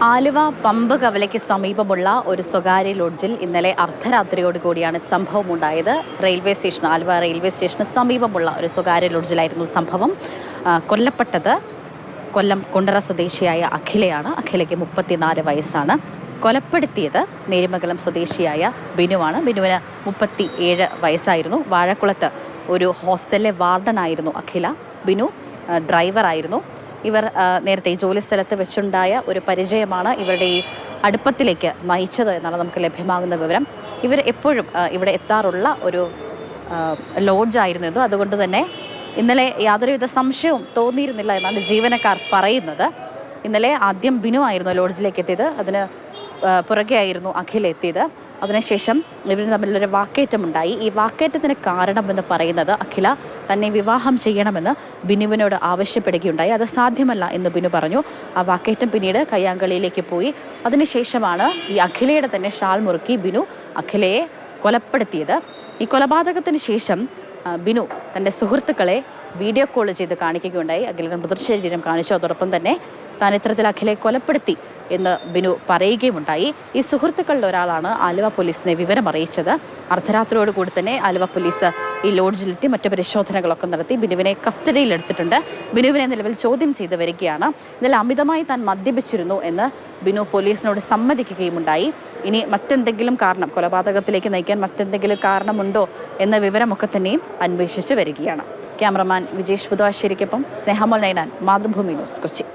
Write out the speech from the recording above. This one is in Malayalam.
ആലുവ പമ്പ് കവലയ്ക്ക് സമീപമുള്ള ഒരു സ്വകാര്യ ലോഡ്ജിൽ ഇന്നലെ അർദ്ധരാത്രിയോടുകൂടിയാണ് സംഭവമുണ്ടായത്. ആലുവ റെയിൽവേ സ്റ്റേഷന് സമീപമുള്ള ഒരു സ്വകാര്യ ലോഡ്ജിലായിരുന്നു സംഭവം. കൊല്ലപ്പെട്ടത് കൊല്ലം കുണ്ടറ സ്വദേശിയായ അഖിലയാണ്. അഖിലയ്ക്ക് 34 വയസ്സാണ്. കൊലപ്പെടുത്തിയത് നേരിമംഗലം സ്വദേശിയായ ബിനുവാണ്. ബിനുവിന് 37 വയസ്സായിരുന്നു. വാഴക്കുളത്ത് ഒരു ഹോസ്റ്റലിലെ വാർഡനായിരുന്നു അഖില. ബിനു ഡ്രൈവറായിരുന്നു. ഇവർ നേരത്തെ ജോലി സ്ഥലത്ത് വെച്ചുണ്ടായ ഒരു പരിചയമാണ് ഇവരുടെ ഈ അടുപ്പത്തിലേക്ക് നയിച്ചത് എന്നാണ് നമുക്ക് ലഭ്യമാകുന്ന വിവരം. ഇവർ എപ്പോഴും ഇവിടെ എത്താറുള്ള ഒരു ലോഡ്ജായിരുന്നു ഇത്. അതുകൊണ്ട് തന്നെ ഇന്നലെ യാതൊരുവിധ സംശയവും തോന്നിയിരുന്നില്ല എന്നാണ് ജീവനക്കാർ പറയുന്നത്. ഇന്നലെ ആദ്യം ബിനു ആയിരുന്നു ലോഡ്ജിലേക്ക് എത്തിയത്. അതിന് പുറകെ ആയിരുന്നു അഖിൽ എത്തിയത്. അതിനുശേഷം ഇവർ തമ്മിലൊരു വാക്കേറ്റമുണ്ടായി. ഈ വാക്കേറ്റത്തിന് കാരണമെന്ന് പറയുന്നത് അഖില തന്നെ വിവാഹം ചെയ്യണമെന്ന് ബിനുവിനോട് ആവശ്യപ്പെടുകയുണ്ടായി. അത് സാധ്യമല്ല എന്ന് ബിനു പറഞ്ഞു. ആ വാക്കേറ്റം പിന്നീട് കയ്യാങ്കളിയിലേക്ക് പോയി. അതിനുശേഷമാണ് ഈ അഖിലയുടെ തന്നെ ഷാൾ മുറുക്കി ബിനു അഖിലയെ കൊലപ്പെടുത്തിയത്. ഈ കൊലപാതകത്തിന് ശേഷം ബിനു തൻ്റെ സുഹൃത്തുക്കളെ വീഡിയോ കോൾ ചെയ്ത് കാണിക്കുകയുണ്ടായി. അഖിലയുടെ മൃതശരീരം കാണിച്ചു. അതോടൊപ്പം തന്നെ താൻ ഇത്തരത്തിൽ അഖിലയെ കൊലപ്പെടുത്തി എന്ന് ബിനു പറയുകയുമുണ്ടായി. ഈ സുഹൃത്തുക്കളിൽ ഒരാളാണ് ആലുവ പോലീസിനെ വിവരം അറിയിച്ചത്. അർദ്ധരാത്രിയോടുകൂടി തന്നെ ആലുവ പോലീസ് ഈ ലോഡ്ജിലെത്തി മറ്റു പരിശോധനകളൊക്കെ നടത്തി ബിനുവിനെ കസ്റ്റഡിയിലെടുത്തിട്ടുണ്ട്. ബിനുവിനെ നിലവിൽ ചോദ്യം ചെയ്ത് വരികയാണ്. ഇന്നലെ അമിതമായി താൻ മദ്യപിച്ചിരുന്നു എന്ന് ബിനു പോലീസിനോട് സമ്മതിക്കുകയുമുണ്ടായി. ഇനി മറ്റെന്തെങ്കിലും കാരണം, കൊലപാതകത്തിലേക്ക് നയിക്കാൻ മറ്റെന്തെങ്കിലും കാരണമുണ്ടോ എന്ന വിവരമൊക്കെ തന്നെയും അന്വേഷിച്ച് വരികയാണ്. ക്യാമറമാൻ വിജേഷ് ബുധവാശ്ശേരിക്കൊപ്പം സ്നേഹമോൾ നൈനാൻ, മാതൃഭൂമി ന്യൂസ്, കൊച്ചി.